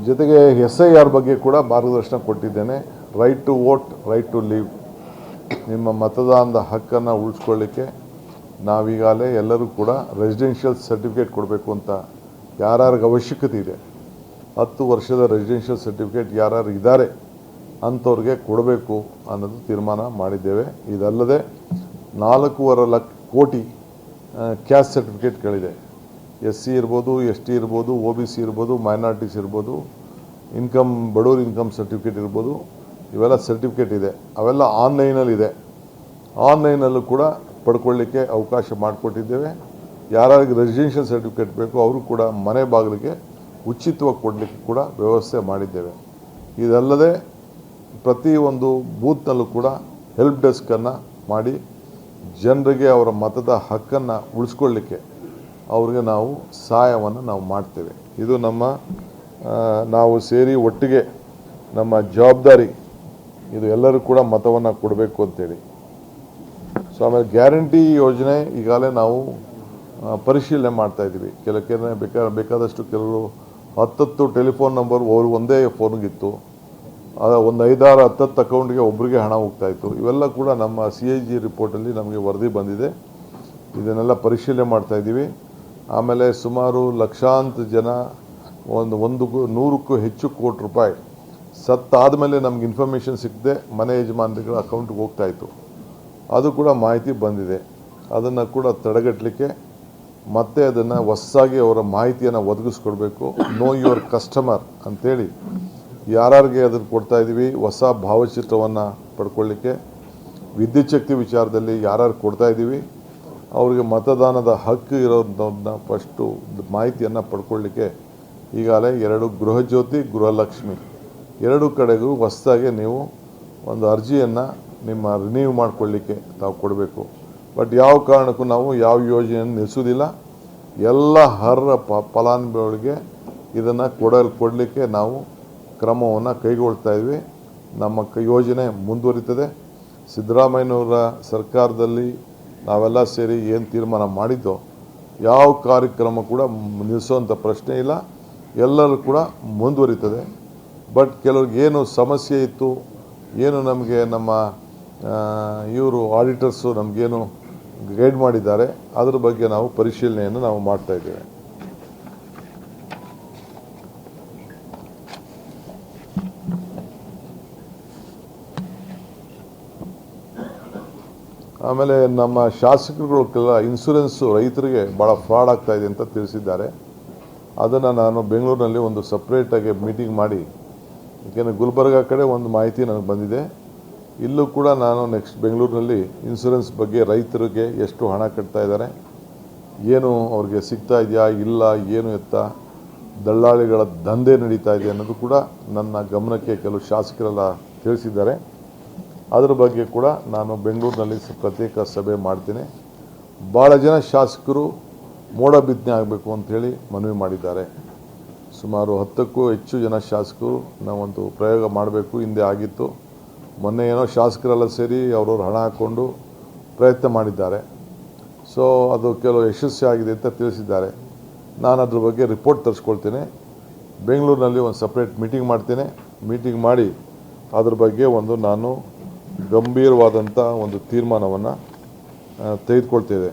ಜೊತೆಗೆ SIR ಬಗ್ಗೆ ಕೂಡ ಮಾರ್ಗದರ್ಶನ ಕೊಟ್ಟಿದ್ದೇನೆ. Right to vote, right to leave. ನಿಮ್ಮ ಮತದಾನದ ಹಕ್ಕನ್ನು ಉಳಿಸ್ಕೊಳ್ಳಿಕ್ಕೆ ನಾವೀಗಾಗಲೇ ಎಲ್ಲರೂ ಕೂಡ ರೆಸಿಡೆನ್ಷಿಯಲ್ ಸರ್ಟಿಫಿಕೇಟ್ ಕೊಡಬೇಕು ಅಂತ ಯಾರ್ಯಾರಿಗೆ ಅವಶ್ಯಕತೆ ಇದೆ, 10 ವರ್ಷದ ರೆಸಿಡೆನ್ಷಿಯಲ್ ಸರ್ಟಿಫಿಕೇಟ್ ಯಾರ್ಯಾರು ಇದ್ದಾರೆ ಅಂಥವ್ರಿಗೆ ಕೊಡಬೇಕು ಅನ್ನೋದು ತೀರ್ಮಾನ ಮಾಡಿದ್ದೇವೆ. ಇದಲ್ಲದೆ 4.25 ಕೋಟಿ ಕ್ಯಾಸ್ಟ್ ಸರ್ಟಿಫಿಕೇಟ್ಗಳಿದೆ. SC ಇರ್ಬೋದು, ST ಇರ್ಬೋದು, OBC ಇರ್ಬೋದು, ಮೈನಾರಿಟೀಸ್ ಇರ್ಬೋದು, ಬಡವ್ರ ಇನ್ಕಮ್ ಸರ್ಟಿಫಿಕೇಟ್ ಇರ್ಬೋದು, ಇವೆಲ್ಲ ಸರ್ಟಿಫಿಕೇಟ್ ಇದೆ. ಅವೆಲ್ಲ ಆನ್ಲೈನಲ್ಲಿದೆ. ಆನ್ಲೈನಲ್ಲೂ ಕೂಡ ಪಡ್ಕೊಳ್ಳಿಕ್ಕೆ ಅವಕಾಶ ಮಾಡಿಕೊಟ್ಟಿದ್ದೇವೆ. ಯಾರಿಗೆ ರೆಸಿಡೆನ್ಷಿಯಲ್ ಸರ್ಟಿಫಿಕೇಟ್ ಬೇಕು ಅವರು ಕೂಡ ಮನೆ ಬಾಗಿಲಿಗೆ ಉಚಿತವಾಗಿ ಕೊಡಲಿಕ್ಕೆ ಕೂಡ ವ್ಯವಸ್ಥೆ ಮಾಡಿದ್ದೇವೆ. ಇದಲ್ಲದೆ ಪ್ರತಿಯೊಂದು ಬೂತ್ನಲ್ಲೂ ಕೂಡ ಹೆಲ್ಪ್ ಡೆಸ್ಕನ್ನು ಮಾಡಿ ಜನರಿಗೆ ಅವರ ಮತದ ಹಕ್ಕನ್ನು ಉಳಿಸ್ಕೊಳ್ಳಿಕ್ಕೆ ಅವ್ರಿಗೆ ನಾವು ಸಹಾಯವನ್ನು ನಾವು ಮಾಡ್ತೇವೆ. ಇದು ನಾವು ಸೇರಿ ಒಟ್ಟಿಗೆ ನಮ್ಮ ಜವಾಬ್ದಾರಿ. ಇದು ಎಲ್ಲರೂ ಕೂಡ ಮತವನ್ನು ಕೊಡಬೇಕು ಅಂತೇಳಿ. ಸೊ ಆಮೇಲೆ ಗ್ಯಾರಂಟಿ ಯೋಜನೆ ಈಗಾಗಲೇ ನಾವು ಪರಿಶೀಲನೆ ಮಾಡ್ತಾಯಿದ್ದೀವಿ. ಬೇಕಾದಷ್ಟು ಕೆಲವರು 10 ಟೆಲಿಫೋನ್ ನಂಬರ್ ಅವರು ಒಂದೇ ಫೋನ್ಗಿತ್ತು. ಒಂದು 5-6-10 ಅಕೌಂಟ್ಗೆ ಒಬ್ಬರಿಗೆ ಹಣ ಹೋಗ್ತಾಯಿತ್ತು. ಇವೆಲ್ಲ ಕೂಡ ನಮ್ಮ CAG ರಿಪೋರ್ಟಲ್ಲಿ ನಮಗೆ ವರದಿ ಬಂದಿದೆ. ಇದನ್ನೆಲ್ಲ ಪರಿಶೀಲನೆ ಮಾಡ್ತಾಯಿದ್ದೀವಿ. ಆಮೇಲೆ ಸುಮಾರು ಲಕ್ಷಾಂತರ ಜನ 100ಕ್ಕೂ ಹೆಚ್ಚು ಕೋಟಿ ರೂಪಾಯಿ ಸತ್ತಾದಮೇಲೆ ನಮ್ಗೆ ಇನ್ಫಾರ್ಮೇಷನ್ ಸಿಕ್ಕದೆ ಮನೆ ಯಜಮಾನರುಗಳ ಅಕೌಂಟ್ಗೆ ಹೋಗ್ತಾಯಿತ್ತು. ಅದು ಕೂಡ ಮಾಹಿತಿ ಬಂದಿದೆ. ಅದನ್ನು ಕೂಡ ತಡೆಗಟ್ಟಲಿಕ್ಕೆ ಮತ್ತೆ ಅದನ್ನು ಹೊಸದಾಗಿ ಅವರ ಮಾಹಿತಿಯನ್ನು ಒದಗಿಸ್ಕೊಡ್ಬೇಕು. ನೋ ಯುವರ್ ಕಸ್ಟಮರ್ ಅಂಥೇಳಿ ಯಾರಿಗೆ ಅದನ್ನು ಕೊಡ್ತಾಯಿದ್ದೀವಿ. ಹೊಸ ಭಾವಚಿತ್ರವನ್ನು ಪಡ್ಕೊಳ್ಳಿಕ್ಕೆ ವಿದ್ಯುತ್ ಶಕ್ತಿ ವಿಚಾರದಲ್ಲಿ ಯಾರು ಕೊಡ್ತಾಯಿದ್ದೀವಿ ಅವರಿಗೆ ಮತದಾನದ ಹಕ್ಕು ಇರೋದನ್ನ ಫಸ್ಟು ಮಾಹಿತಿಯನ್ನು ಪಡ್ಕೊಳ್ಳಿಕ್ಕೆ ಈಗಾಗಲೇ 2 ಗೃಹಜ್ಯೋತಿ, ಗೃಹಲಕ್ಷ್ಮಿ 2 ಕಡೆಗೂ ಹೊಸದಾಗಿ ನೀವು ಒಂದು ಅರ್ಜಿಯನ್ನು ನಿಮ್ಮ ರಿನ್ಯೂ ಮಾಡಿಕೊಳ್ಳಿಕ್ಕೆ ತಾವು ಕೊಡಬೇಕು. ಬಟ್ ಯಾವ ಕಾರಣಕ್ಕೂ ನಾವು ಯಾವ ಯೋಜನೆಯನ್ನು ನಿಲ್ಲಿಸೋದಿಲ್ಲ. ಎಲ್ಲ ಅರ್ಹ ಫಲಾನುಭವಿಗಳಿಗೆ ಇದನ್ನು ಕೊಡಲಿಕ್ಕೆ ನಾವು ಕ್ರಮವನ್ನು ಕೈಗೊಳ್ತಾ ಇದ್ವಿ. ನಮ್ಮ ಯೋಜನೆ ಮುಂದುವರಿತದೆ. ಸಿದ್ದರಾಮಯ್ಯನವರ ಸರ್ಕಾರದಲ್ಲಿ ನಾವೆಲ್ಲ ಸೇರಿ ಏನು ತೀರ್ಮಾನ ಮಾಡಿದ್ದೋ ಯಾವ ಕಾರ್ಯಕ್ರಮ ಕೂಡ ನಿಲ್ಲಿಸೋವಂಥ ಪ್ರಶ್ನೆ ಇಲ್ಲ. ಎಲ್ಲರೂ ಕೂಡ ಮುಂದುವರಿತದೆ. ಬಟ್ ಕೆಲವ್ರಿಗೆ ಏನು ಸಮಸ್ಯೆ ಇತ್ತು, ಏನು ನಮಗೆ ನಮ್ಮ ಇವರು ಆಡಿಟರ್ಸು ನಮಗೇನು ಗೈಡ್ ಮಾಡಿದ್ದಾರೆ ಅದರ ಬಗ್ಗೆ ನಾವು ಪರಿಶೀಲನೆಯನ್ನು ನಾವು ಮಾಡ್ತಾ ಇದ್ದೇವೆ. ಆಮೇಲೆ ನಮ್ಮ ಶಾಸಕರುಗಳ ಇನ್ಶೂರೆನ್ಸು ರೈತರಿಗೆ ಭಾಳ ಫ್ರಾಡ್ ಆಗ್ತಾಯಿದೆ ಅಂತ ತಿಳಿಸಿದ್ದಾರೆ. ಅದನ್ನು ನಾನು ಬೆಂಗಳೂರಿನಲ್ಲಿ ಒಂದು ಸಪ್ರೇಟಾಗಿ ಮೀಟಿಂಗ್ ಮಾಡಿ, ಏಕೆಂದರೆ ಗುಲ್ಬರ್ಗ ಕಡೆ ಒಂದು ಮಾಹಿತಿ ನನಗೆ ಬಂದಿದೆ. ಇಲ್ಲೂ ಕೂಡ ನಾನು ನೆಕ್ಸ್ಟ್ ಬೆಂಗಳೂರಿನಲ್ಲಿ ಇನ್ಶೂರೆನ್ಸ್ ಬಗ್ಗೆ ರೈತರಿಗೆ ಎಷ್ಟು ಹಣ ಕಟ್ತಾ ಇದ್ದಾರೆ, ಏನು ಅವ್ರಿಗೆ ಸಿಗ್ತಾ ಇದೆಯಾ ಇಲ್ಲ, ಏನು ಎತ್ತ ದಳ್ಳಾಳಿಗಳ ದಂಧೆ ನಡೀತಾ ಇದೆ ಅನ್ನೋದು ಕೂಡ ನನ್ನ ಗಮನಕ್ಕೆ ಕೆಲವು ಶಾಸಕರೆಲ್ಲ ತಿಳಿಸಿದ್ದಾರೆ. ಅದರ ಬಗ್ಗೆ ಕೂಡ ನಾನು ಬೆಂಗಳೂರಿನಲ್ಲಿ ಪ್ರತ್ಯೇಕ ಸಭೆ ಮಾಡ್ತೀನಿ. ಭಾಳ ಜನ ಶಾಸಕರು ಮೋಡ ಬಿತ್ತನೆ ಆಗಬೇಕು ಅಂಥೇಳಿ ಮನವಿ ಮಾಡಿದ್ದಾರೆ. ಸುಮಾರು 10ಕ್ಕೂ ಹೆಚ್ಚು ಜನ ಶಾಸಕರು ನಾವೊಂದು ಪ್ರಯೋಗ ಮಾಡಬೇಕು, ಹಿಂದೆ ಆಗಿತ್ತು. ಮೊನ್ನೆ ಏನೋ ಶಾಸಕರೆಲ್ಲ ಸೇರಿ ಅವ್ರವ್ರು ಹಣ ಹಾಕ್ಕೊಂಡು ಪ್ರಯತ್ನ ಮಾಡಿದ್ದಾರೆ. ಸೊ ಅದು ಕೆಲವು ಯಶಸ್ವಿ ಆಗಿದೆ ಅಂತ ತಿಳಿಸಿದ್ದಾರೆ. ನಾನು ಅದ್ರ ಬಗ್ಗೆ ರಿಪೋರ್ಟ್ ತರಿಸ್ಕೊಳ್ತೇನೆ. ಬೆಂಗಳೂರಿನಲ್ಲಿ ಒಂದು ಸಪ್ರೇಟ್ ಮೀಟಿಂಗ್ ಮಾಡ್ತೇನೆ. ಮೀಟಿಂಗ್ ಮಾಡಿ ಅದ್ರ ಬಗ್ಗೆ ನಾನು ಗಂಭೀರವಾದಂಥ ಒಂದು ತೀರ್ಮಾನವನ್ನು ತೆಗೆದುಕೊಳ್ತೇವೆ.